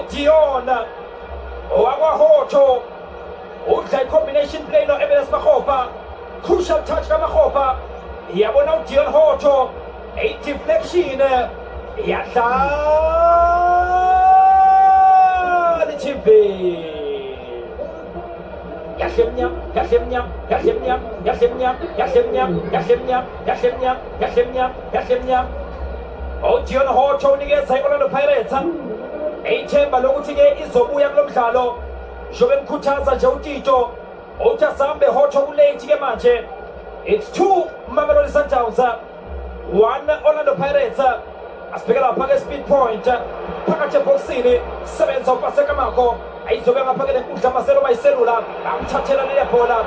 Dion Owagwahocho udla combination play no Ebenes Makgopa, crucial touch ka Makgopa, yabona uDion Hocho, a deflection yadlala iTV. Yasemnyam uDion Hocho unikeza iOrlando Pirates ithemba lokuthi ke izobuya kulomdlalo. Njobe mkhuthaza nje uTito uthi asambe Hocho kulate ke manje. It's 2 Mamelodi Sundowns, 1 Orlando Pirates. Asibheka lapha ke speed point phakathi eboxini, sebenza upaseka makho ayizobe ngapha ke lenkundla amaselo bayiselula amthathela le bhola.